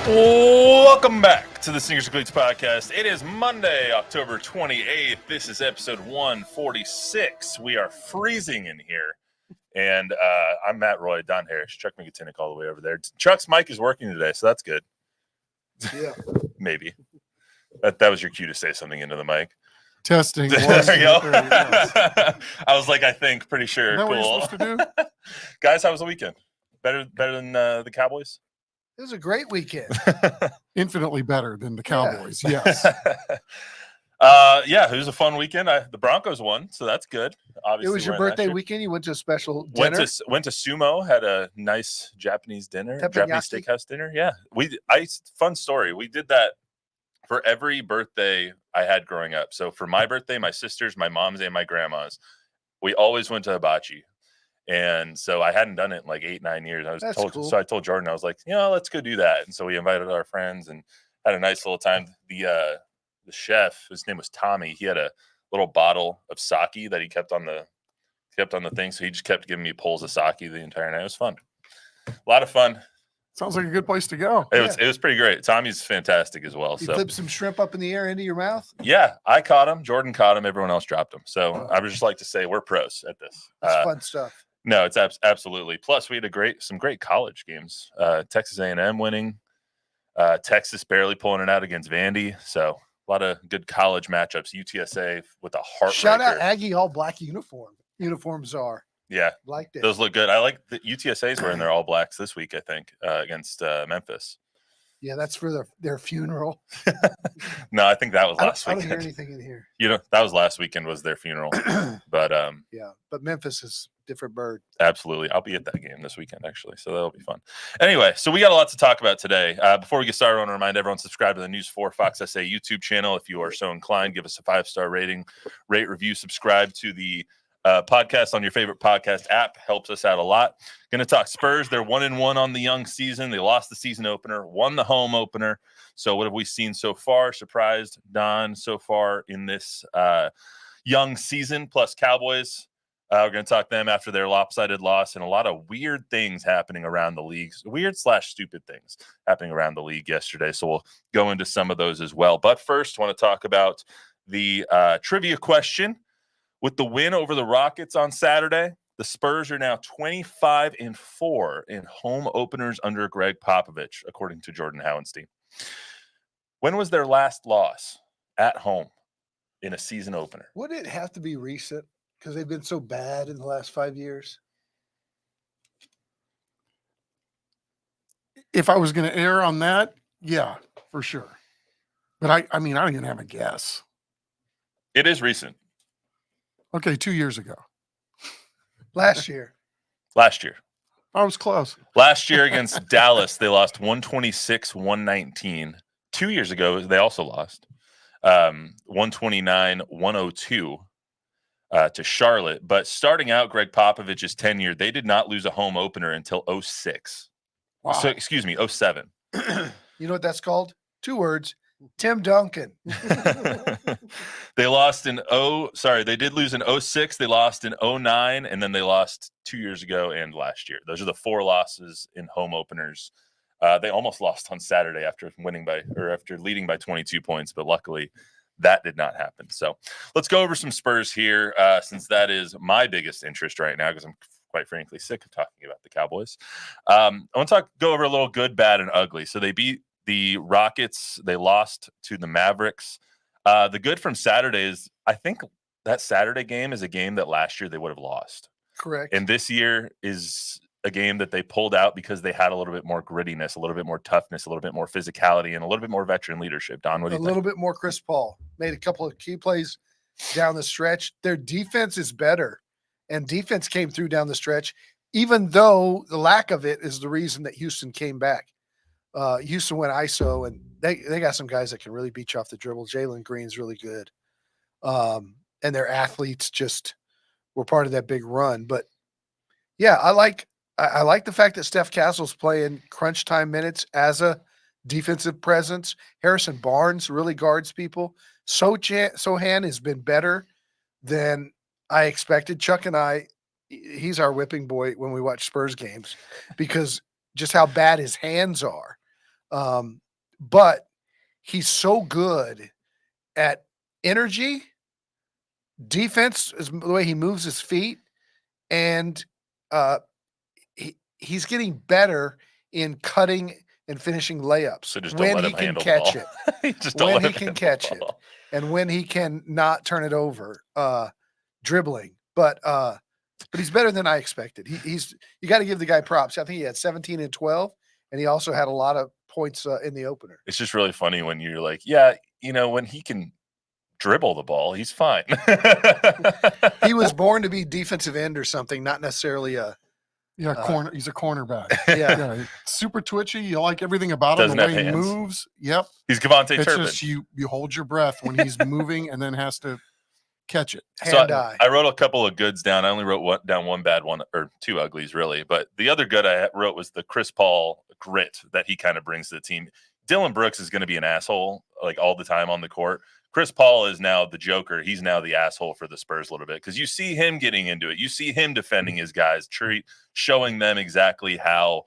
Welcome back to the Singers and Cleats podcast. It is Monday, October 28th. This is episode 146. We are freezing in here. And I'm Matt Roy, Don Harris, Chuck McGinnick all the way over there. Chuck's mic is working today, so that's good. Yeah. Maybe. That was your cue to say something into the mic. Testing. There you go. I was like, I think, pretty sure. Is that cool. what you're supposed to do? Guys, how was the weekend? Better than the Cowboys? It was a great weekend. Infinitely better than the Cowboys. Yes. Yeah, it was a fun weekend. The Broncos won, so that's good. Obviously, It was your birthday weekend. You went to a special dinner. Went to Sumo, had a nice Japanese dinner, Japanese steakhouse dinner. Yeah, fun story. We did that for every birthday I had growing up. So for my birthday, my sisters, my mom's, and my grandma's, we always went to hibachi. And so I hadn't done it in like 8-9 years. Cool. So I told Jordan, I was like, let's go do that. And so we invited our friends and had a nice little time. The chef, his name was Tommy. He had a little bottle of sake that he kept on the thing. So he just kept giving me pulls of sake the entire night. It was fun. A lot of fun. Sounds like a good place to go. It was pretty great. Tommy's fantastic as well. You flipped some shrimp up in the air into your mouth? Yeah, I caught him. Jordan caught him. Everyone else dropped him. So I would just like to say we're pros at this. That's fun stuff. No, it's absolutely. Plus, we had some great college games. Texas A&M winning. Texas barely pulling it out against Vandy. So a lot of good college matchups. UTSA with a heartbreaker. Shout out Aggie all black uniform. Uniforms are. Yeah, liked it. Those look good. I like the UTSA's wearing their all blacks this week. I think against Memphis. Yeah, that's for their funeral. No, I think that was last weekend. I don't hear anything in here. That was last weekend was their funeral. But yeah, but Memphis is a different bird. Absolutely. I'll be at that game this weekend, actually. So that'll be fun. Anyway, so we got a lot to talk about today. Before we get started, I want to remind everyone, subscribe to the News 4 Fox SA YouTube channel. If you are so inclined, give us a 5-star rating, rate, review, subscribe to the podcast on your favorite podcast app. Helps us out a lot. Going to talk Spurs. They're 1-1 on the young season. They lost the season opener, won the home opener. So what have we seen so far? Surprised, Don, so far in this young season, plus Cowboys. We're going to talk them after their lopsided loss, and a lot of weird things happening around the league. Weird/stupid things happening around the league yesterday. So we'll go into some of those as well. But first, I want to talk about the trivia question. With the win over the Rockets on Saturday, the Spurs are now 25-4 in home openers under Greg Popovich, according to Jordan Howenstein. When was their last loss at home in a season opener? Would it have to be recent? Because they've been so bad in the last 5 years. If I was going to err on that, yeah, for sure. But I mean, I don't even have a guess. It is recent. Okay, 2 years ago. Last year. I was close. Last year against Dallas, they lost 126-119. 2 years ago, they also lost 129-102 to Charlotte. But starting out Greg Popovich's tenure, they did not lose a home opener until 2006. Wow. So, 2007. You know what that's called? 2 words. Tim Duncan. They did lose in 2006. They lost in 2009, and then they lost 2 years ago and last year. Those are the 4 losses in home openers. They almost lost on Saturday after leading by 22 points, but luckily that did not happen. So let's go over some Spurs here, since that is my biggest interest right now, because I'm quite frankly sick of talking about the Cowboys. I want to go over a little good, bad, and ugly. So they beat the Rockets. They lost to the Mavericks. The good from Saturday is I think that Saturday game is a game that last year they would have lost. Correct. And this year is a game that they pulled out because they had a little bit more grittiness, a little bit more toughness, a little bit more physicality, and a little bit more veteran leadership. Don, what do you think? A little bit more Chris Paul. Made a couple of key plays down the stretch. Their defense is better, and defense came through down the stretch, even though the lack of it is the reason that Houston came back. Houston went ISO, and they got some guys that can really beat you off the dribble. Jalen Green's really good. And their athletes just were part of that big run. But yeah, I like the fact that Steph Castle's playing crunch time minutes as a defensive presence. Harrison Barnes really guards people. Sohan has been better than I expected. Chuck and I, he's our whipping boy when we watch Spurs games because just how bad his hands are. But he's so good at energy, defense is the way he moves his feet, and he's getting better in cutting and finishing layups So just don't when let he him can handle catch the it. ball. Just don't When let he him can handle the catch it, ball. and when he can not turn it over, dribbling. But he's better than I expected. He's you got to give the guy props. I think he had 17 and 12, and he also had a lot of points in the opener. It's just really funny when you're like, yeah, when he can dribble the ball, he's fine. He was born to be defensive end or something, not necessarily a corner. He's a cornerback. yeah. Yeah, super twitchy. You like everything about him. Doesn't The have way he hands. moves. Yep. He's Devontae It's Turpin. just you hold your breath when he's moving and then has to catch it. Hand-eye. I wrote a couple of goods down. I only wrote down one bad one, or two uglies, really. But the other good I wrote was the Chris Paul grit that he kind of brings to the team. Dylan Brooks is going to be an asshole like all the time on the court. Chris Paul is now the joker. He's now the asshole for the Spurs a little bit because you see him getting into it. You see him defending his guys, showing them exactly how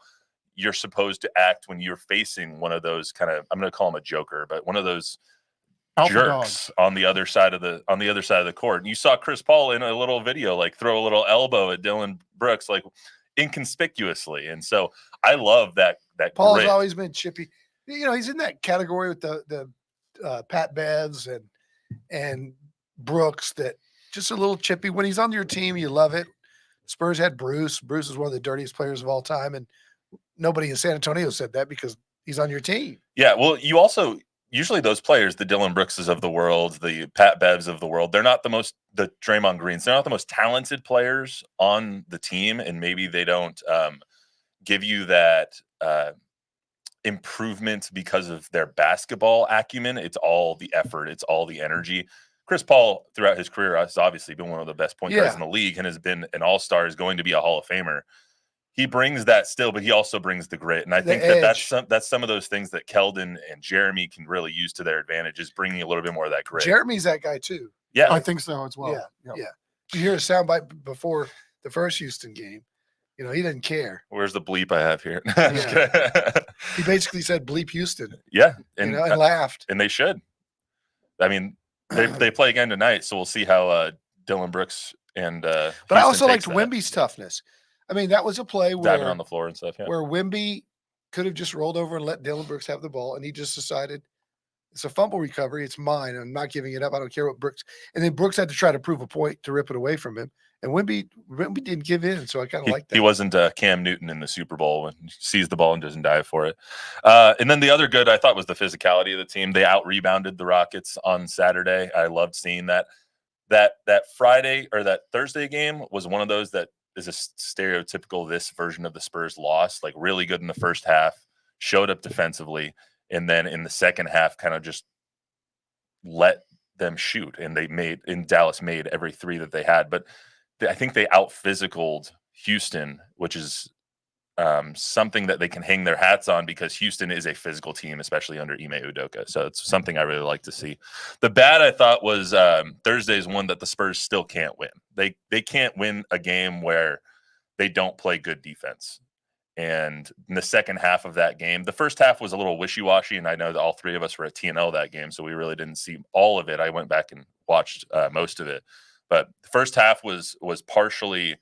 you're supposed to act when you're facing one of those kind of, I'm going to call him a joker, but one of those Alpha jerks on the other side of the court. And you saw Chris Paul in a little video like throw a little elbow at Dylan Brooks like inconspicuously. And so I love that Paul's grit. always been chippy. He's in that category with the Pat Bevs and Brooks, that just a little chippy. When he's on your team, you love it. Spurs had Bruce. Bruce is one of the dirtiest players of all time, and nobody in San Antonio said that because he's on your team. Yeah, well, you also usually those players, the Dylan Brookses of the world, the Pat Bevs of the world, they're not the Draymond Greens. They're not the most talented players on the team, and maybe they don't give you that improvement because of their basketball acumen. It's all the effort. It's all the energy. Chris Paul, throughout his career, has obviously been one of the best point guards in the league and has been an all-star, is going to be a Hall of Famer. He brings that still, but he also brings the grit. And I think that's some of those things that Keldon and Jeremy can really use to their advantage, is bringing a little bit more of that grit. Jeremy's that guy too. Yeah. I think so as well. Yeah. You hear a soundbite before the first Houston game. He didn't care. Where's the bleep I have here? He basically said bleep Houston. Yeah. And laughed. And they should. I mean, they play again tonight, so we'll see how Dylan Brooks and but Houston I also liked that. Wemby's toughness. I mean, that was a play diving on the floor and stuff, where Wemby could have just rolled over and let Dylan Brooks have the ball, and he just decided it's a fumble recovery. It's mine. I'm not giving it up. I don't care what Brooks. And then Brooks had to try to prove a point to rip it away from him. And Wemby didn't give in, so I kind of like that. He wasn't Cam Newton in the Super Bowl when he sees the ball and doesn't dive for it. And then the other good I thought was the physicality of the team. They out-rebounded the Rockets on Saturday. I loved seeing that. That Friday or that Thursday game was one of those that is a stereotypical this version of the Spurs loss, like really good in the first half, showed up defensively, and then in the second half kind of just let them shoot. And Dallas made every three that they had. But I think they out-physicaled Houston, which is something that they can hang their hats on because Houston is a physical team, especially under Ime Udoka. So it's something I really like to see. The bad I thought was Thursday's one that the Spurs still can't win. They can't win a game where they don't play good defense. And in the second half of that game, the first half was a little wishy-washy, and I know that all three of us were at TNL that game, so we really didn't see all of it. I went back and watched most of it. But the first half was partially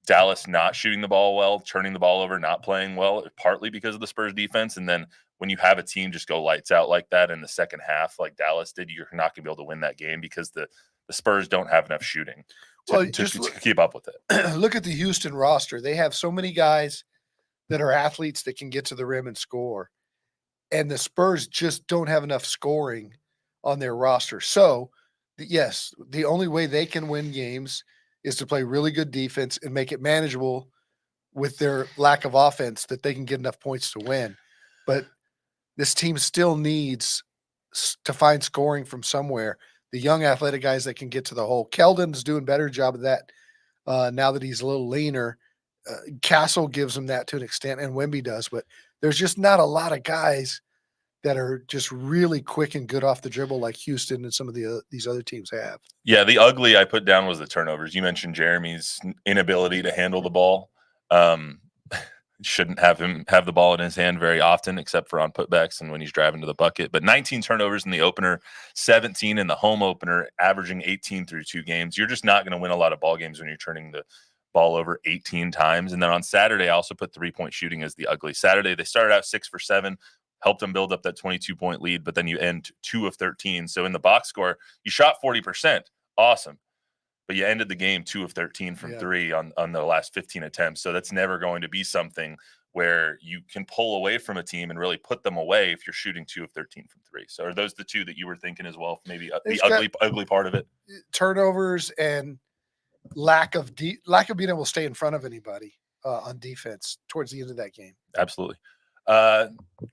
Dallas not shooting the ball well, turning the ball over, not playing well, partly because of the Spurs defense. And then when you have a team just go lights out like that in the second half, like Dallas did, you're not going to be able to win that game because the Spurs don't have enough shooting to keep up with it. Look at the Houston roster. They have so many guys that are athletes that can get to the rim and score. And the Spurs just don't have enough scoring on their roster. So, yes, the only way they can win games is to play really good defense and make it manageable with their lack of offense that they can get enough points to win. But this team still needs to find scoring from somewhere. The young athletic guys that can get to the hole. Keldon's doing a better job of that now that he's a little leaner. Castle gives him that to an extent, and Wemby does. But there's just not a lot of guys that are just really quick and good off the dribble like Houston and some of these other teams have. Yeah, the ugly I put down was the turnovers. You mentioned Jeremy's inability to handle the ball. Shouldn't have him have the ball in his hand very often, except for on putbacks and when he's driving to the bucket. But 19 turnovers in the opener, 17 in the home opener, averaging 18 through 2 games. You're just not going to win a lot of ball games when you're turning the ball over 18 times. And then on Saturday, I also put 3-point shooting as the ugly. Saturday, they started out 6 for 7, helped them build up that 22-point lead, but then you end 2 of 13. So in the box score, you shot 40%. Awesome. But you ended the game 2 of 13 from 3 on the last 15 attempts. So that's never going to be something where you can pull away from a team and really put them away if you're shooting 2 of 13 from 3. So are those the two that you were thinking as well? Maybe the ugly part of it? Turnovers and lack of being able to stay in front of anybody on defense towards the end of that game. Absolutely.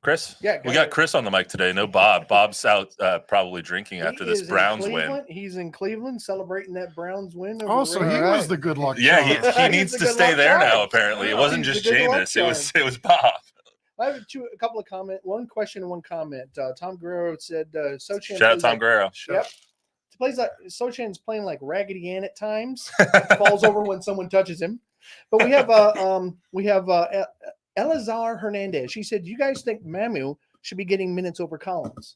Chris? Yeah, we got Chris on the mic today. No Bob. Bob's out probably drinking after this Browns win. He's in Cleveland celebrating that Browns win. Oh, so he was the good luck Yeah, charm. he needs to stay there now, apparently. It wasn't just Jameis. It was Bob. I have a couple of comments. One question and one comment. Tom Guerrero said, Sochan. Shout out Tom Guerrero. Yep. Plays like Sochan's playing like Raggedy Ann at times. Falls over when someone touches him. But we have Elazar Hernandez. She said, "Do you guys think Mamu should be getting minutes over Collins?"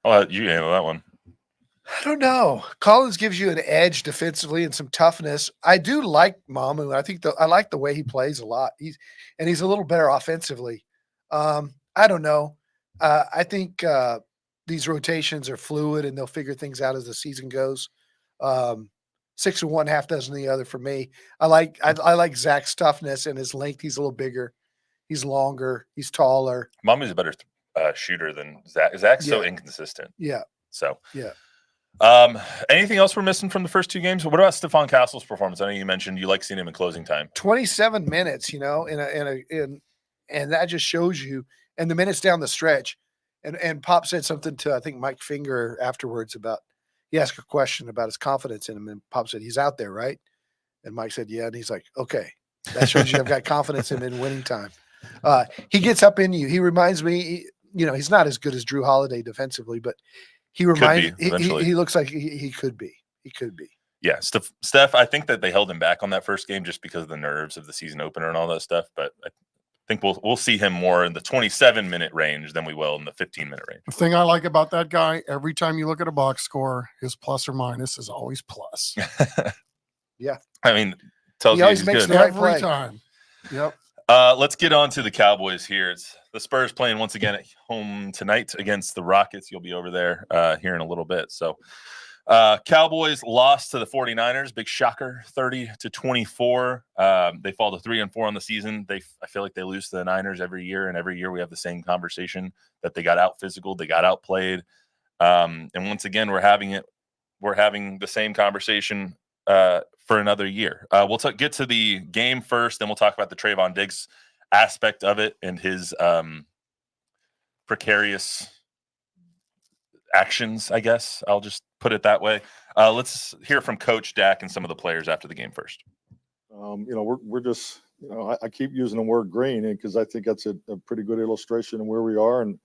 Oh, you handle that one. I don't know. Collins gives you an edge defensively and some toughness. I do like Mamu. I like the way he plays a lot. He's a little better offensively. I don't know. I think these rotations are fluid and they'll figure things out as the season goes. 6 of one, half dozen of the other for me. I like Zach's toughness and his length. He's a little bigger. He's longer. He's taller. Mamu's a better shooter than Zach. Zach's so inconsistent. Yeah. So yeah. Anything else we're missing from the first 2 games? What about Stephon Castle's performance? I know you mentioned you like seeing him in closing time. 27 minutes, and that just shows you. And the minutes down the stretch, and Pop said something to I think Mike Finger afterwards about. He asked a question about his confidence in him, and Pop said, "He's out there, right?" And Mike said, "Yeah." And he's like, "Okay, that shows you I've got confidence in him in winning time." He gets up in you. He reminds me, he's not as good as Drew Holiday defensively, but he reminds. He looks like he could be. He could be. Yeah, Steph. I think that they held him back on that first game just because of the nerves of the season opener and all that stuff. But I think we'll see him more in the 27-minute range than we will in the 15-minute range. The thing I like about that guy, every time you look at a box score, his plus or minus is always plus. Yeah. I mean, tells he you always he's makes good. the right Every play. time. Yep. Let's get on to the Cowboys here. It's the Spurs playing once again at home tonight against the Rockets. You'll be over there here in a little bit. So Cowboys lost to the 49ers. Big shocker, 30-24. They fall to 3-4 on the season. I feel like they lose to the Niners every year, and every year we have the same conversation that they got out physical, they got outplayed. And once again, we're having the same conversation for another year. We'll get to the game first, then we'll talk about the Trayvon Diggs aspect of it and his precarious actions, I guess. I'll just put it that way. Let's hear from Coach Dak and some of the players after the game first. We're just, I keep using the word green because I think that's a pretty good illustration of where we are and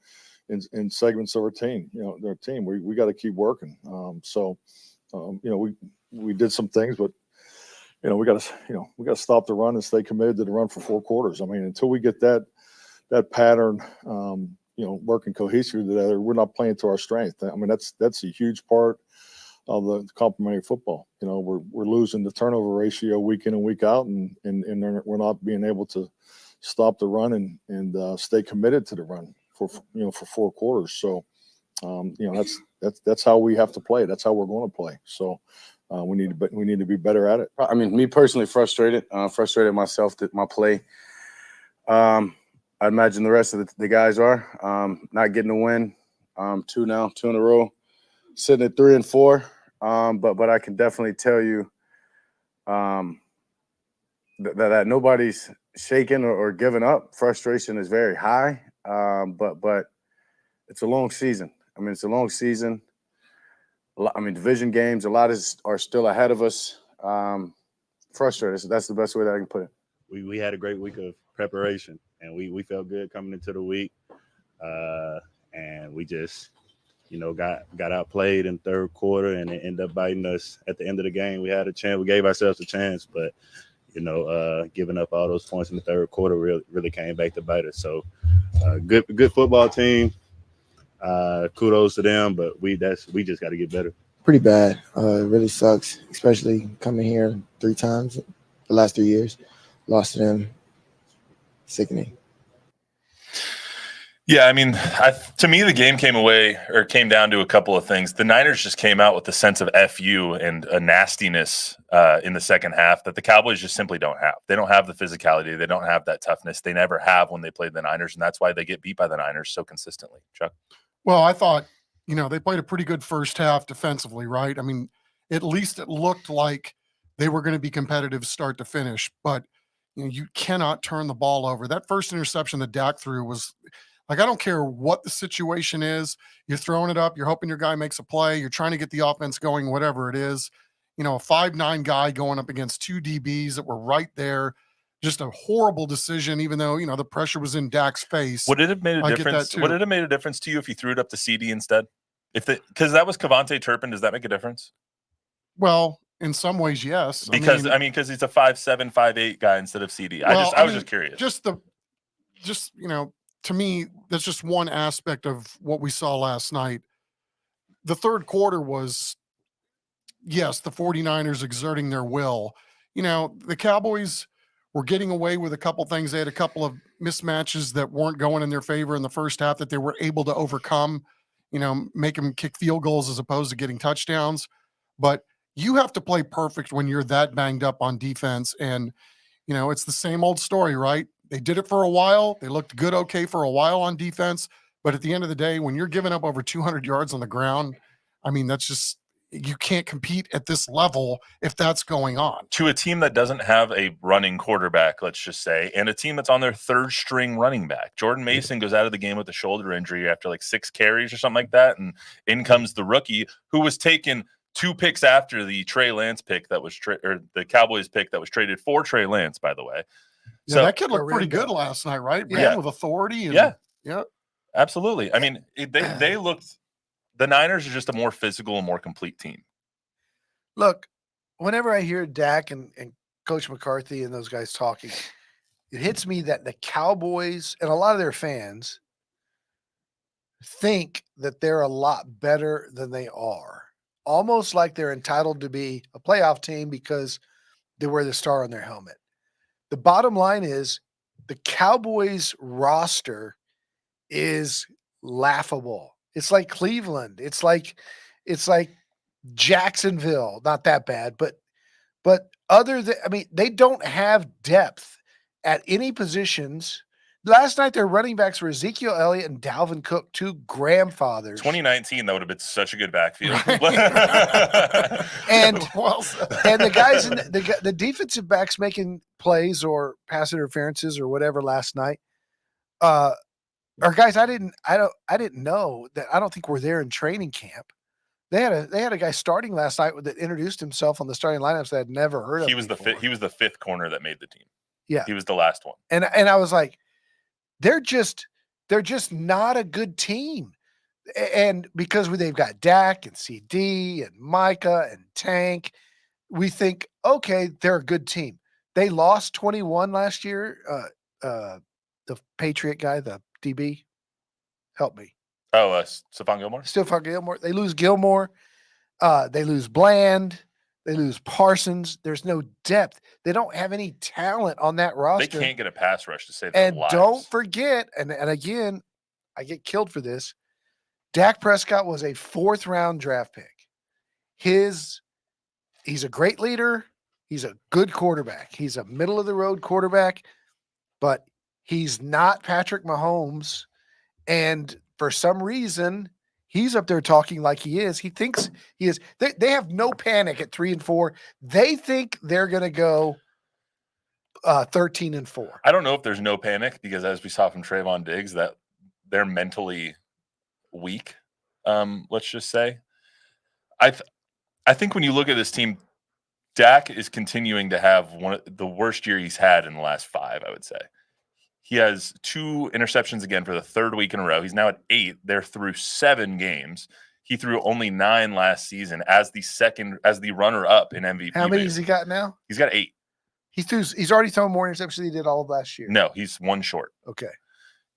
in segments of our team. Their team. We got to keep working. We did some things, but we got to stop the run and stay committed to the run for 4 quarters. I mean, until we get that pattern. Working cohesively together, we're not playing to our strength. I mean, that's a huge part of the complementary football. We're losing the turnover ratio week in and week out, and we're not being able to stop the run and stay committed to the run for 4 quarters. So, that's how we have to play. That's how we're going to play. So, we need to be better at it. I mean, me personally, frustrated myself that my play. I imagine the rest of the guys are not getting a win. 2 in a row, sitting at 3 and 4. But I can definitely tell you that nobody's shaking or giving up. Frustration is very high. But it's a long season. I mean, it's a long season. Division games, a lot are still ahead of us. Frustrated. So that's the best way that I can put it. We had a great week of preparation, and we felt good coming into the week. And we just, got outplayed in third quarter, and it ended up biting us at the end of the game. We had a chance. We gave ourselves a chance, but, giving up all those points in the third quarter really came back to bite us. So good football team. Kudos to them, but we just got to get better. Pretty bad. It really sucks, especially coming here 3 times the last 3 years. Lost to them. Sickening. Yeah, I mean, to me, the game came down to a couple of things. The Niners just came out with a sense of FU and a nastiness in the second half that the Cowboys just simply don't have. They don't have the physicality. They don't have that toughness. They never have when they played the Niners, and that's why they get beat by the Niners so consistently. Chuck? Well, I thought, they played a pretty good first half defensively, right? I mean, at least it looked like they were going to be competitive start to finish, but you cannot turn the ball over. That first interception that Dak threw was like, I don't care what the situation is. You're throwing it up. You're hoping your guy makes a play. You're trying to get the offense going, whatever it is. A 5'9" guy going up against 2 DBs that were right there. Just a horrible decision, even though, the pressure was in Dak's face. Would it have made a difference? Would it have made a difference to you if you threw it up to CD instead? Because that was Kevontae Turpin. Does that make a difference? Well, in some ways, yes. Because he's a 5'7", 5'8" guy instead of CD. I was just curious. To me, that's just one aspect of what we saw last night. The third quarter was, yes, the 49ers exerting their will. The Cowboys were getting away with a couple things. They had a couple of mismatches that weren't going in their favor in the first half that they were able to overcome, make them kick field goals as opposed to getting touchdowns. But you have to play perfect when you're that banged up on defense. And, it's the same old story, right? They did it for a while. They looked good, okay, for a while on defense. But at the end of the day, when you're giving up over 200 yards on the ground, that's just, you can't compete at this level if that's going on. To a team that doesn't have a running quarterback, let's just say, and a team that's on their third string running back. Jordan Mason goes out of the game with a shoulder injury after like 6 carries or something like that. And in comes the rookie who was taken 2 picks after the Trey Lance pick that was or the Cowboys pick that was traded for Trey Lance, by the way. Yeah, so that kid looked pretty good last night, right? Yeah, with authority. And, yeah, absolutely. They looked. The Niners are just a more physical and more complete team. Look, whenever I hear Dak and Coach McCarthy and those guys talking, it hits me that the Cowboys and a lot of their fans think that they're a lot better than they are. Almost like they're entitled to be a playoff team because they wear the star on their helmet. The bottom line is the Cowboys roster is laughable. It's like Cleveland. It's like Jacksonville. Not that bad, but other than, they don't have depth at any positions. Last night, their running backs were Ezekiel Elliott and Dalvin Cook, 2 grandfathers. 2019, that would have been such a good backfield. and the guys in the defensive backs making plays or pass interferences or whatever last night are guys I didn't know that I don't think were there in training camp. They had a guy starting last night that introduced himself on the starting lineups that I'd never heard of. He was the 5th corner that made the team. Yeah, he was the last one. And I was like, they're just not a good team. And because they've got Dak and CD and Micah and Tank, we think, okay, they're a good team. They lost 21 last year. The Patriot guy, the DB, help me. Oh, Stephon Gilmore? Stephon Gilmore. They lose Gilmore. They lose Bland. They lose Parsons. There's no depth. They don't have any talent on that roster. They can't get a pass rush to save their lives. And don't forget, and again, I get killed for this, Dak Prescott was a 4th-round draft pick. He's a great leader. He's a good quarterback. He's a middle-of-the-road quarterback, but he's not Patrick Mahomes. And for some reason, he's up there talking like he is. He thinks he is. They have no panic at 3-4. They think they're going to go 13-4. I don't know if there's no panic because, as we saw from Trayvon Diggs, that they're mentally weak. Let's just say, I think when you look at this team, Dak is continuing to have one of the worst year he's had in the last 5. I would say. He has 2 interceptions again for the 3rd week in a row. He's now at 8. They're through 7 games. He threw only 9 last season as the runner-up in MVP. How many has he got now? He's got 8. He's already thrown more interceptions than he did all of last year. No, he's one short. Okay.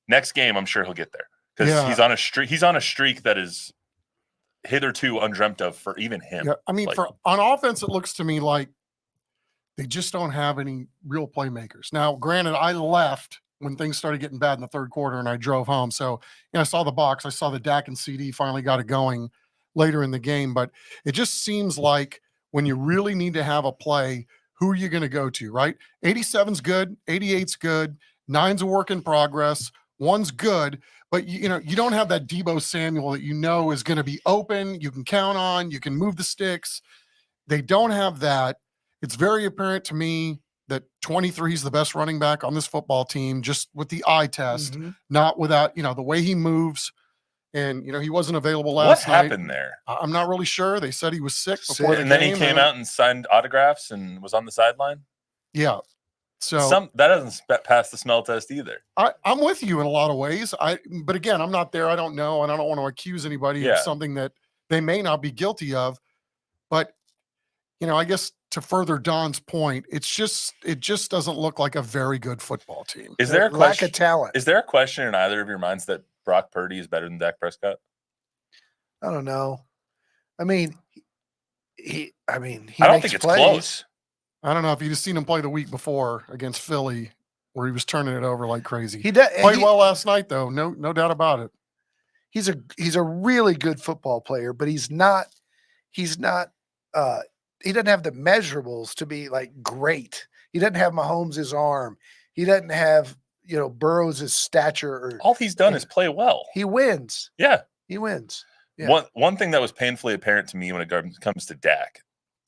Next game, I'm sure he'll get there because Yeah. he's on a streak. He's on a streak that is hitherto undreamt of for even him. Yeah, I mean, Like- on offense, it looks to me like they just don't have any real playmakers. Now, granted, I left when things started getting bad in the third quarter, and I drove home. So, I saw the box. I saw the Dak and CD finally got it going later in the game. But it just seems like when you really need to have a play, who are you going to go to, right? 87's good, 88's good, 9's a work in progress, 1's good. But you don't have that Debo Samuel that is going to be open, you can count on, you can move the sticks. They don't have that. It's very apparent to me that 23 is the best running back on this football team, just with the eye test, not without, the way he moves. And, he wasn't available last night. What happened there? I'm not really sure. They said he was sick before the And then game. he came out and signed autographs and was on the sideline. Yeah. So That doesn't pass the smell test either. I'm with you in a lot of ways. But again, I'm not there. I don't know. And I don't want to accuse anybody of something that they may not be guilty of. But, I guess to further Don's point, it just doesn't look like a very good football team. Is there a lack question? of talent? Is there a question in either of your minds that Brock Purdy is better than Dak Prescott? I don't know. I mean, he I don't makes think it's plays. close. I don't know if you just seen him play the week before against Philly, where he was turning it over like crazy. He does Played well last night, though. No doubt about it. He's a really good football player, but he doesn't have the measurables to be like great. He doesn't have Mahomes' arm. He doesn't have, Burrows' stature. All he's done is play well. He wins. Yeah. He wins. Yeah. One thing that was painfully apparent to me when it comes to Dak,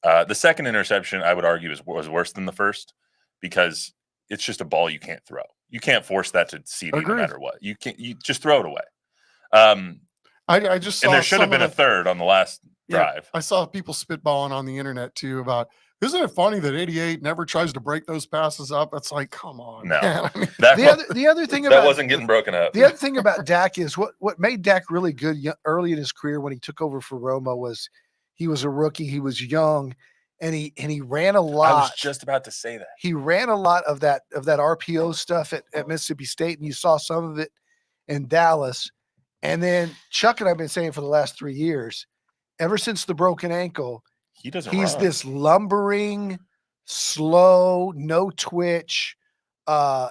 the second interception, I would argue, was worse than the first because it's just a ball you can't throw. You can't force that to CD no matter what. You just throw it away. I just saw and there should have been a third on the last drive. I saw people spitballing on the internet too about, isn't it funny that 88 never tries to break those passes up? It's like, come on. No, man. I mean, the other thing about that wasn't getting broken up. The other thing about Dak is what made Dak really good early in his career when he took over for Romo was he was a rookie, he was young, and he ran a lot. I was just about to say that. He ran a lot of that RPO stuff at Mississippi State, and you saw some of it in Dallas. And then Chuck and I've been saying for the last 3 years, ever since the broken ankle, he's run. this lumbering, slow, no twitch. I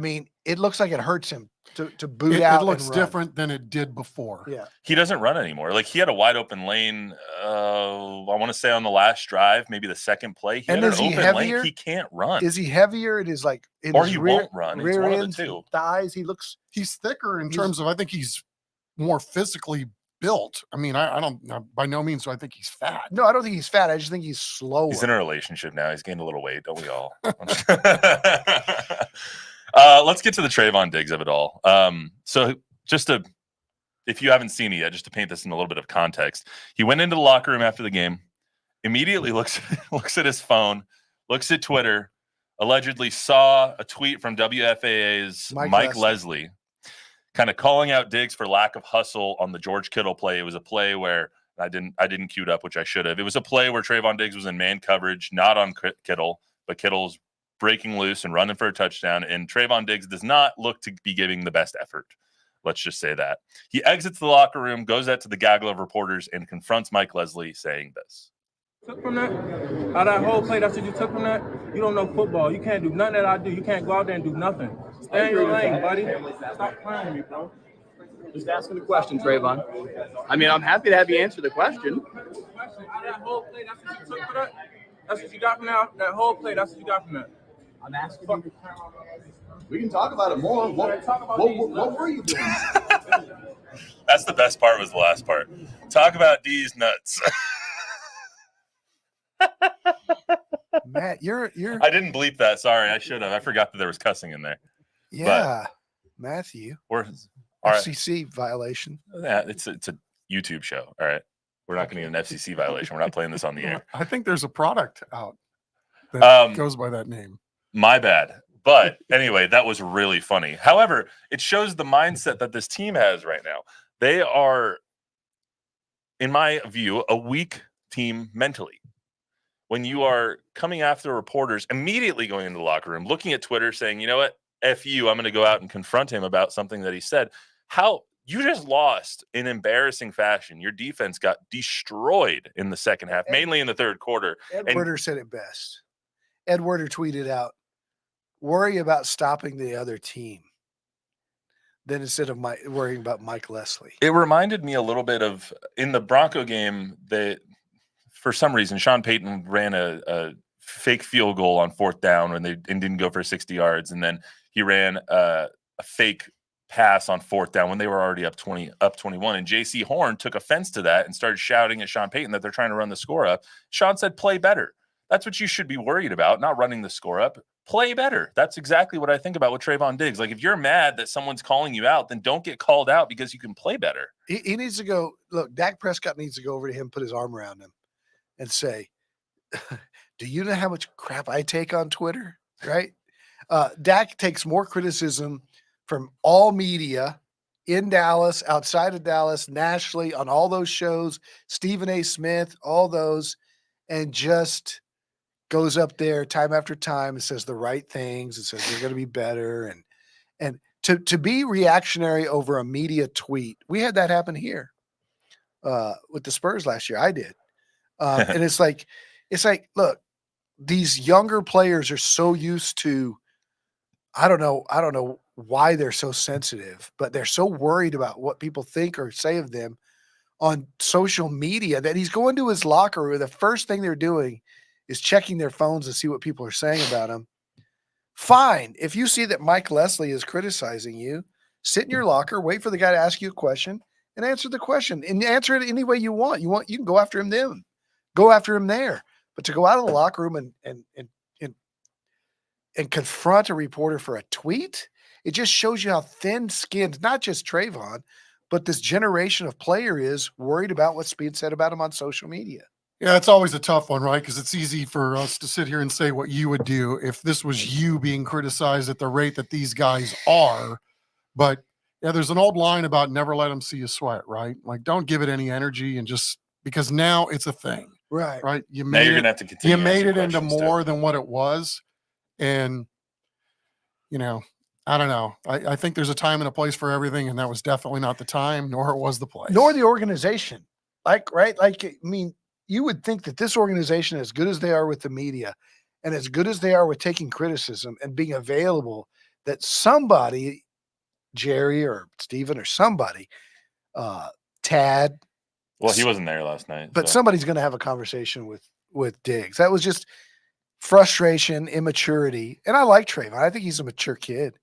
mean, it looks like it hurts him to boot out. It looks and run. different than it did before. Yeah. He doesn't run anymore. Like he had a wide open lane. I want to say on the last drive, maybe the second play. He had an open lane. He can't run. Is he heavier? It is like or he won't run. It's rear one of ends, the two. thighs. He's thicker in terms of, I think he's more physically built. I mean, I don't, by no means do I think he's fat. No, I don't think he's fat. I just think he's slower. He's in a relationship now. He's gained a little weight, don't we all? Let's get to the Trayvon Diggs of it all. So if you haven't seen it yet, just to paint this in a little bit of context, he went into the locker room after the game, immediately looks at his phone, looks at Twitter, allegedly saw a tweet from WFAA's Mike Leslie kind of calling out Diggs for lack of hustle on the George Kittle play. It was a play where I didn't queue it up, which I should have. It was a play where Trayvon Diggs was in man coverage, not on Kittle, but Kittle's breaking loose and running for a touchdown. And Trayvon Diggs does not look to be giving the best effort. Let's just say that. He exits the locker room, goes out to the gaggle of reporters, and confronts Mike Leslie saying this. Took from that? Out of that whole play, that's what you took from that? You don't know football. You can't do nothing that I do. You can't go out there and do nothing. Stay in your lane, buddy. Stop playing with me, bro. Just asking the question, Trayvon. I mean, I'm happy to have you answer the question. Out of that whole play, that's what you took for that? That's what you got from that whole play, that's what you got from that? I'm asking you. We can talk about it more. What were you doing? That's the best part was the last part. Talk about D's nuts. Matt, you're I didn't bleep that. Sorry, I should have. I forgot that there was cussing in there. Yeah, Matthew. We're all right. FCC violation. Yeah, it's a YouTube show. All right. We're not going to get an FCC violation. We're not playing this on the air. I think there's a product out that goes by that name. My bad. But anyway, that was really funny. However, it shows the mindset that this team has right now. They are, in my view, a weak team mentally. when you are coming after reporters, immediately going into the locker room, looking at Twitter, saying, you know what, F you, I'm going to go out and confront him about something that he said. How you just lost in embarrassing fashion. Your defense got destroyed in the second half, mainly in the third quarter. Ed Werder said it best. Ed Werder tweeted out, worry about stopping the other team than instead of worrying about Mike Leslie. It reminded me a little bit of in the Bronco game that for some reason Sean Payton ran a fake field goal on 4th down and didn't go for 60 yards. And then he ran a fake pass on 4th down when they were already up 21. And JC Horn took offense to that and started shouting at Sean Payton that they're trying to run the score up. Sean said, play better. That's what you should be worried about, not running the score up. Play better. That's exactly what I think about with Trayvon Diggs. Like, if you're mad that someone's calling you out, then don't get called out because you can play better. He needs to go. Look, Dak Prescott needs to go over to him, put his arm around him, and say, do you know how much crap I take on Twitter? Right? Dak takes more criticism from all media in Dallas, outside of Dallas, nationally, on all those shows, Stephen A. Smith, all those, and just goes up there time after time and says the right things and says they're going to be better. And to be reactionary over a media tweet, we had that happen here with the Spurs last year. I did. And it's like, look, these younger players are so used to, I don't know why they're so sensitive, but they're so worried about what people think or say of them on social media that he's going to his locker room. The first thing they're doing is checking their phones to see what people are saying about him. Fine. If you see that Mike Leslie is criticizing you, sit in your locker, wait for the guy to ask you a question and answer the question and answer it any way you want. You can go after him then. Go after him there. But to go out of the locker room and confront a reporter for a tweet, it just shows you how thin-skinned, not just Trayvon, but this generation of player is worried about what's being said about him on social media. Yeah, it's always a tough one, right? Because it's easy for us to sit here and say what you would do if this was you being criticized at the rate that these guys are. But yeah, there's an old line about never let them see you sweat, right? Like, don't give it any energy, and just because now it's a thing, right? You Now you're gonna have to continue. You made it into more than what it was, and I don't know. I think there's a time and a place for everything, and that was definitely not the time, nor was the place, nor the organization. Right? Like, I mean, you would think that this organization, as good as they are with the media and as good as they are with taking criticism and being available, that somebody, Jerry or Steven or somebody, Tad. Well, he wasn't there last night. But somebody's going to have a conversation with Diggs. That was just frustration, immaturity. And I like Trayvon. I think he's a mature kid.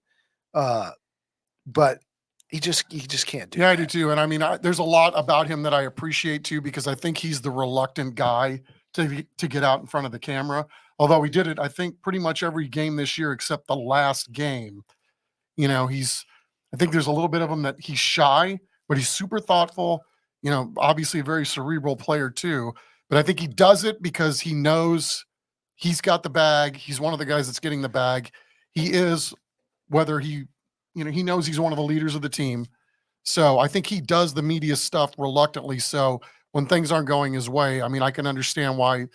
But he just can't do that. Yeah, I do too. And I mean, there's a lot about him that I appreciate too, because I think he's the reluctant guy to get out in front of the camera. Although he did it, I think, pretty much every game this year except the last game. I think there's a little bit of him that he's shy, but he's super thoughtful. Obviously a very cerebral player too. But I think he does it because he knows he's got the bag. He's one of the guys that's getting the bag. He is, whether he knows he's one of the leaders of the team. So I think he does the media stuff reluctantly. So when things aren't going his way, I mean, I can understand why,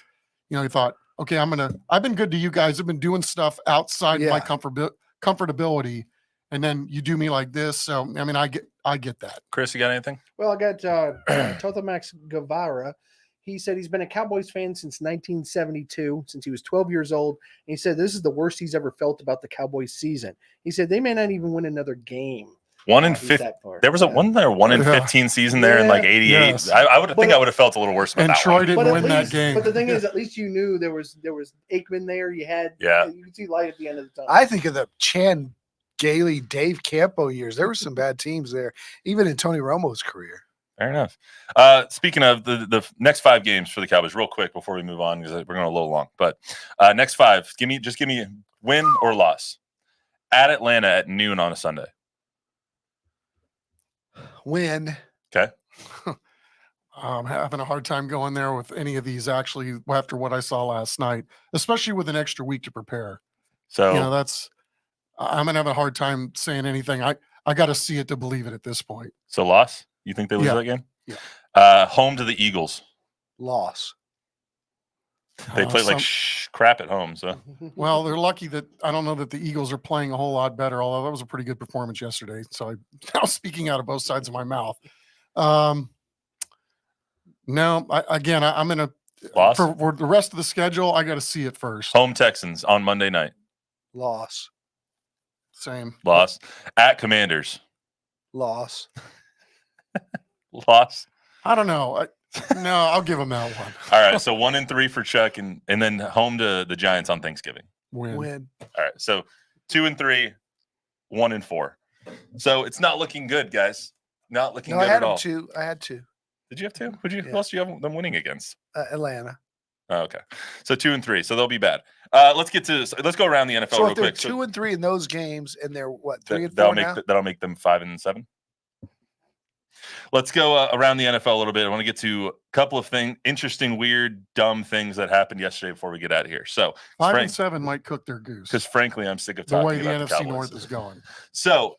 he thought, okay, I've been good to you guys. I've been doing stuff outside my comfortability. And then you do me like this. So, I mean, I get that. Chris, you got anything? Well, I got Tothamax Guevara. He said he's been a Cowboys fan since 1972, since he was 12 years old. And he said this is the worst he's ever felt about the Cowboys season. He said they may not even win another game. 1 in 15. There was a 1 in 15 season there in like 88. Yes. I would have felt a little worse about and that Troy one. didn't win that game. But the thing is, at least you knew there was Aikman there. You could see light at the end of the tunnel. I think of the Chan Gailey, Dave Campo years. There were some bad teams there, even in Tony Romo's career. Fair enough. Speaking of the next 5 games for the Cowboys, real quick before we move on, because we're going a little long. But next 5, give me win or loss. At Atlanta at noon on a Sunday. Win. Okay. I'm having a hard time going there with any of these, actually, after what I saw last night, especially with an extra week to prepare. So I'm gonna have a hard time saying anything. I got to see it to believe it at this point. So loss? You think they lose that game? Yeah. Home to the Eagles. Loss. They play like crap at home. So Well, they're lucky that I don't know that the Eagles are playing a whole lot better, although that was a pretty good performance yesterday. So I'm now speaking out of both sides of my mouth. No, I'm in a loss. for the rest of the schedule. I got to see it first. Home Texans on Monday night. Loss. Same. Loss. At Commanders. Loss. Loss. I don't know. No, I'll give them that one. All right. So 1-3 for Chuck, and then home to the Giants on Thanksgiving. Win. All right. So 2-3, 1-4. So it's not looking good, guys. Not looking No, good I had at all. two. I had two. Did you have two? Who Yeah. else do you have them winning against? Atlanta. Oh, okay. So 2-3. So they'll be bad. Let's go around the NFL So real if they're quick. 2-3 in those games, and they're what 3-4 now? That'll make them 5-7. Let's go around the NFL a little bit. I want to get to a couple of interesting, weird, dumb things that happened yesterday before we get out of here. So 5-7 might cook their goose because frankly, I'm sick of the talking way the about NFC Cowboys. North is going. So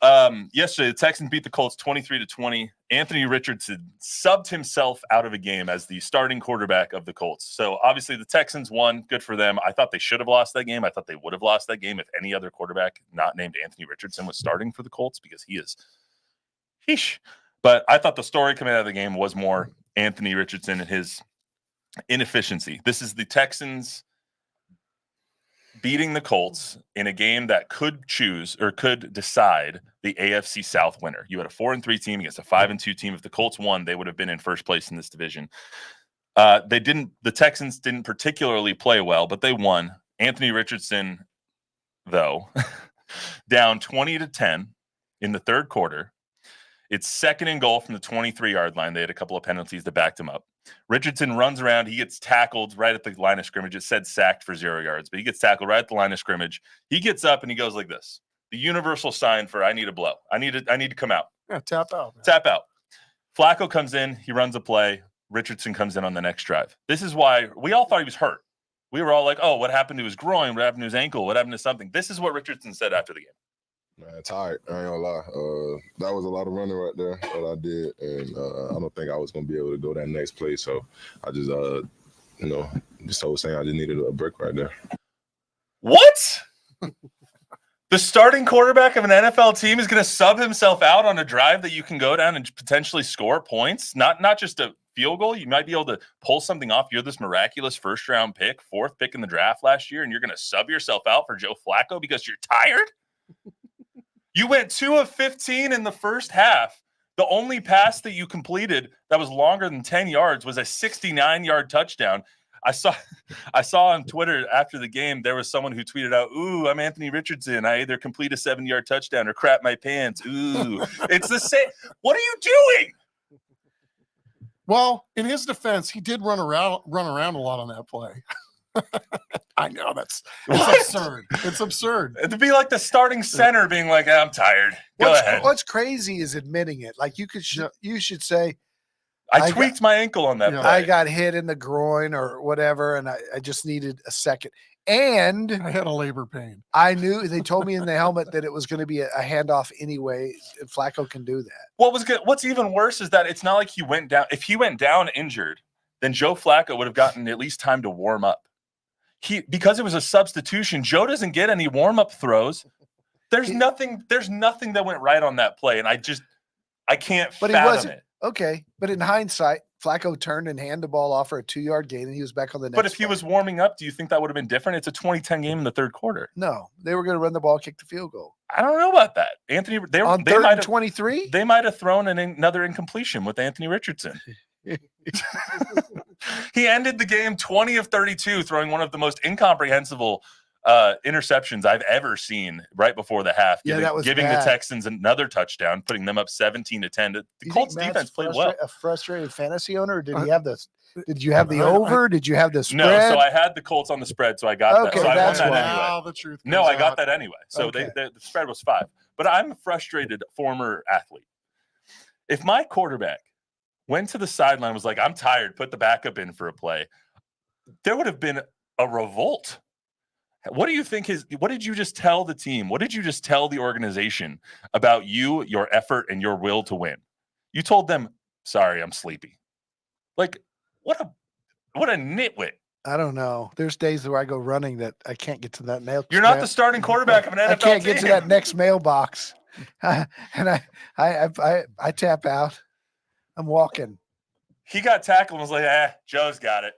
yesterday, the Texans beat the Colts 23-20. Anthony Richardson subbed himself out of a game as the starting quarterback of the Colts. So obviously, the Texans won. Good for them. I thought they should have lost that game. I thought they would have lost that game if any other quarterback not named Anthony Richardson was starting for the Colts because he is. Sheesh. But I thought the story coming out of the game was more Anthony Richardson and his inefficiency. This is the Texans beating the Colts in a game that could decide the AFC South winner. You had a 4-3 team against a 5-2 team. If the Colts won, they would have been in first place in this division. The Texans didn't particularly play well, but they won. Anthony Richardson, though, down 20-10 in the third quarter. It's 2nd and goal from the 23-yard line. They had a couple of penalties that backed him up. Richardson runs around. He gets tackled right at the line of scrimmage. It said sacked for 0 yards, but he gets tackled right at the line of scrimmage. He gets up and he goes like this. The universal sign for I need a blow. I need to come out. Yeah, tap out. Man. Tap out. Flacco comes in. He runs a play. Richardson comes in on the next drive. This is why we all thought he was hurt. We were all like, oh, what happened to his groin? What happened to his ankle? What happened to something? This is what Richardson said after the game. Man, tired. I ain't gonna lie. That was a lot of running right there that I did, and I don't think I was gonna be able to go that next play. So I just, just told saying I just needed a break right there. What? The starting quarterback of an NFL team is going to sub himself out on a drive that you can go down and potentially score points. Not just a field goal. You might be able to pull something off. You're this miraculous first-round pick, 4th pick in the draft last year, and you're going to sub yourself out for Joe Flacco because you're tired? You went 2 of 15 in the first half. The only pass that you completed that was longer than 10 yards was a 69-yard touchdown. I saw on Twitter after the game, there was someone who tweeted out, ooh, I'm Anthony Richardson. I either complete a 7-yard touchdown or crap my pants. Ooh, it's the same. What are you doing? Well, in his defense, he did run around a lot on that play. I know it's absurd. It's absurd. It'd be like the starting center being like, I'm tired. Go ahead. What's crazy is admitting it. Like you should say, I tweaked my ankle on that play. I got hit in the groin or whatever, and I just needed a second. And I had a labor pain. I knew they told me in the helmet that it was going to be a handoff anyway. And Flacco can do that. What's even worse is that it's not like he went down. If he went down injured, then Joe Flacco would have gotten at least time to warm up. Because it was a substitution, Joe doesn't get any warm-up throws. There's nothing that went right on that play, and I can't fathom it. Okay, but in hindsight, Flacco turned and handed the ball off for a 2-yard gain, and he was back on the next But if he was warming up, do you think that would have been different? It's a 20-10 game in the third quarter. No, they were going to run the ball, kick the field goal. I don't know about that. Anthony, they on they 3rd might and have 23. They might have thrown another incompletion with Anthony Richardson. He ended the game 20 of 32, throwing one of the most incomprehensible interceptions I've ever seen right before the half. Giving the Texans another touchdown, putting them up 17-10. The Colts defense played well. A frustrated fantasy owner? Or did he have this? Did you have the over? Did you have the spread? No, so I had the Colts on the spread, so I got that. So I won that anyway. The truth no, I got out. that anyway. So Okay. the spread was 5. But I'm a frustrated former athlete. If my quarterback went to the sideline, was like, I'm tired, put the backup in for a play, there would have been a revolt. What do you think what did you just tell the team? What did you just tell the organization about you, your effort, and your will to win? You told them, sorry, I'm sleepy. Like, what a nitwit. I don't know. There's days where I go running that I can't get to that mail. You're not the starting quarterback of an NFL I can't get to team. that next mailbox, and I tap out. I'm walking. He got tackled and was like, Joe's got it.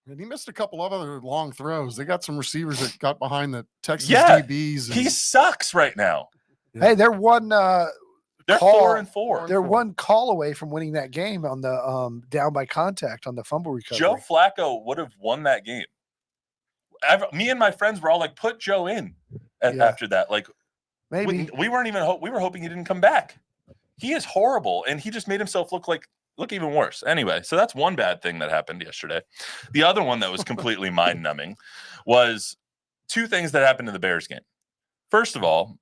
And he missed a couple of other long throws. They got some receivers that got behind the Texas Yeah, DBs. And, He sucks right now. Hey, they're one. They're Call. 4-4. They're one call away from winning that game on the down by contact on the fumble recovery. Joe Flacco would have won that game. Me and my friends were all like, put Joe in after that. Like, Maybe we weren't even we were hoping he didn't come back. He is horrible, and he just made himself look even worse. Anyway, so that's one bad thing that happened yesterday. The other one that was completely mind-numbing was two things that happened in the Bears game. First of all,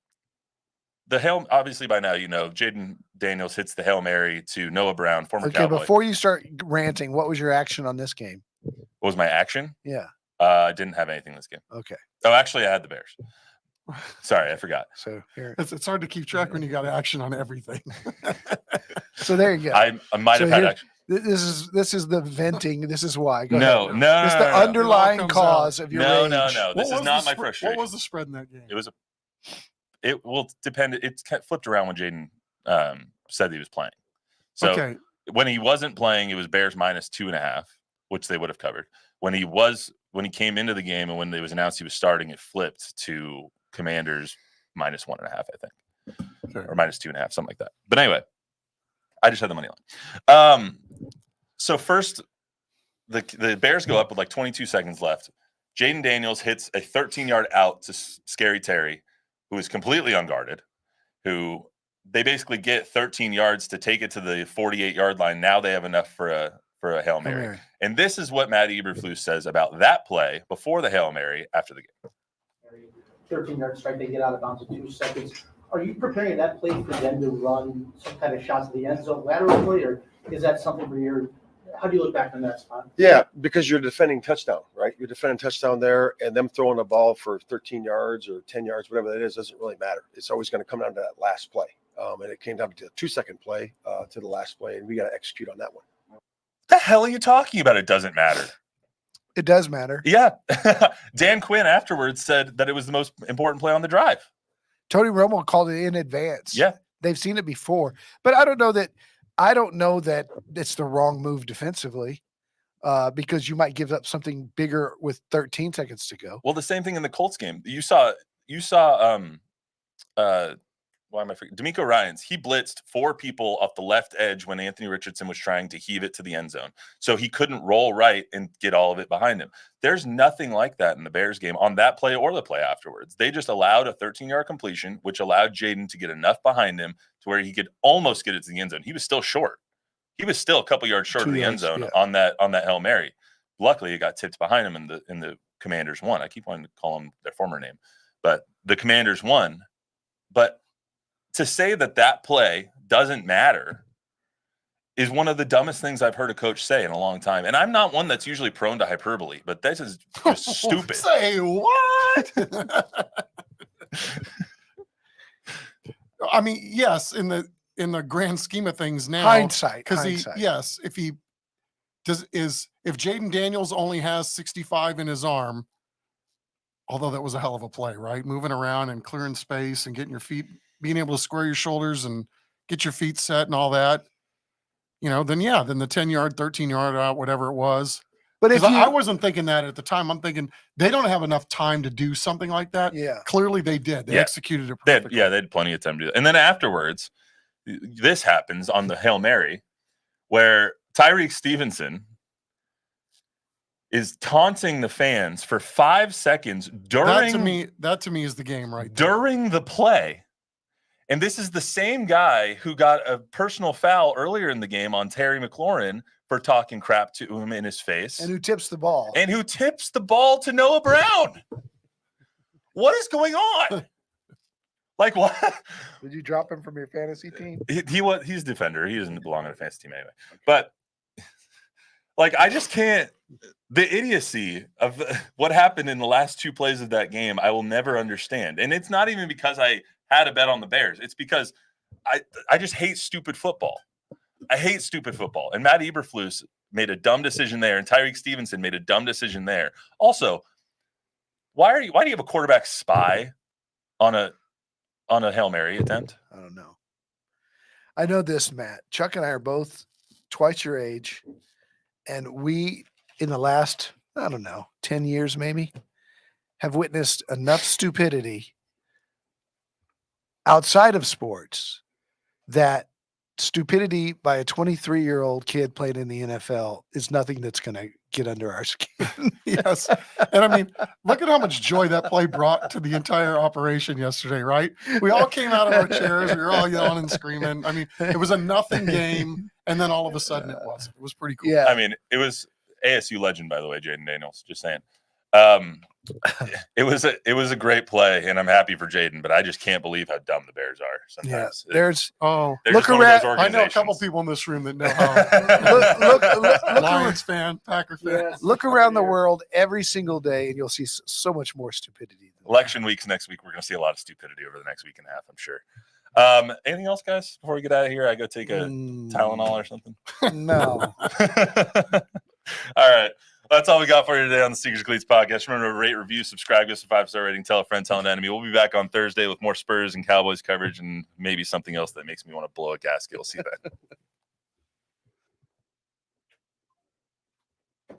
obviously by now Jaden Daniels hits the Hail Mary to Noah Brown, former Cowboy. Before you start ranting, what was your action on this game? What was my action? Yeah. I didn't have anything this game. Okay. Oh, actually, I had the Bears. Sorry, I forgot. So here. it's hard to keep track when you got action on everything. So there you go. I might have had action. This is the venting. This is why. Go No. It's the underlying cause of your rage. No. This is not my frustration. What was the spread in that game? It will depend. It flipped around when Jaden said he was playing. So when he wasn't playing, it was Bears -2.5, which they would have covered. When he came into the game and when it was announced he was starting, it flipped to Commanders -1.5, I think, or -2.5, something like that. But anyway, I just had the money line. So first, the Bears go up with like 22 seconds left. Jaden Daniels hits a 13-yard out to Scary Terry, who is completely unguarded, who they basically get 13 yards to take it to the 48-yard line. Now they have enough for a Hail Mary. And this is what Matt Eberflus says about that play before the Hail Mary after the game. 13-yard strike, they get out of bounds in 2 seconds. Are you preparing that play for them to run some kind of shots to the end zone laterally, or is that something where how do you look back on that spot? Yeah, because you're defending touchdown, right? You're defending touchdown there, and them throwing the ball for 13 yards or 10 yards, whatever that is, doesn't really matter. It's always going to come down to that last play. And it came down to the 2-second play to the last play, and we got to execute on that one. The hell are you talking about? It doesn't matter. It does matter. Yeah. Dan Quinn afterwards said that it was the most important play on the drive. Tony Romo called it in advance. Yeah. They've seen it before. But I don't know that it's the wrong move defensively because you might give up something bigger with 13 seconds to go. Well, the same thing in the Colts game. You saw why am I forgetting? D'Amico Ryans, he blitzed 4 people off the left edge when Anthony Richardson was trying to heave it to the end zone. So he couldn't roll right and get all of it behind him. There's nothing like that in the Bears game on that play or the play afterwards. They just allowed a 13-yard completion, which allowed Jaden to get enough behind him to where he could almost get it to the end zone. He was still short. He was still a couple yards short of the end zone on that Hail Mary. Luckily, it got tipped behind him and the Commanders won. I keep wanting to call them their former name, but the Commanders won. But to say that play doesn't matter is one of the dumbest things I've heard a coach say in a long time. And I'm not one that's usually prone to hyperbole, but this is just stupid. Say what? I mean, yes, in the grand scheme of things now, hindsight. Because if Jaden Daniels only has 65 in his arm, although that was a hell of a play, right? Moving around and clearing space and getting your feet, being able to square your shoulders and get your feet set and all that, then the 10-yard, 13-yard out, whatever it was. But if I wasn't thinking that at the time, I'm thinking they don't have enough time to do something like that. Yeah. Clearly they did. They executed it perfectly. They had plenty of time to do that. And then afterwards, this happens on the Hail Mary where Tyreek Stevenson is taunting the fans for 5 seconds during that to me is the game right during the play. And this is the same guy who got a personal foul earlier in the game on Terry McLaurin for talking crap to him in his face. And who tips the ball. To Noah Brown. What is going on? Like what? Did you drop him from your fantasy team? He's a defender. He doesn't belong on a fantasy team anyway. But like I just can't. The idiocy of what happened in the last 2 plays of that game, I will never understand. And it's not even because I had a bet on the Bears. It's because I just hate stupid football. I hate stupid football. And Matt Eberflus made a dumb decision there, and Tyreek Stevenson made a dumb decision there. Also, why do you have a quarterback spy on a Hail Mary attempt? I don't know. I know this, Matt. Chuck and I are both twice your age, and we, in the last, I don't know, 10 years maybe, have witnessed enough stupidity outside of sports that stupidity by a 23-year-old kid playing in the NFL is nothing that's going to get under our skin. Yes. And I mean, look at how much joy that play brought to the entire operation yesterday, right? We all came out of our chairs. We were all yelling and screaming. I mean, it was a nothing game. And then all of a sudden it wasn't. It was pretty cool. Yeah. I mean, it was ASU legend, by the way, Jaden Daniels, just saying. It was a great play, and I'm happy for Jaden, but I just can't believe how dumb the Bears are sometimes. Yeah, there's They're look just one of those around. I know a couple organizations. people in this room that know how. Look Lions fan, Packer fan. Look around the world every single day, and you'll see so much more stupidity. Election weeks next week, we're going to see a lot of stupidity over the next week and a half, I'm sure. Anything else, guys, before we get out of here? I go take a Tylenol or something. No. All right. That's all we got for you today on the Seekers Cleats podcast. Remember to rate, review, subscribe, give us a 5-star rating, tell a friend, tell an enemy. We'll be back on Thursday with more Spurs and Cowboys coverage and maybe something else that makes me want to blow a gasket. We'll see you then.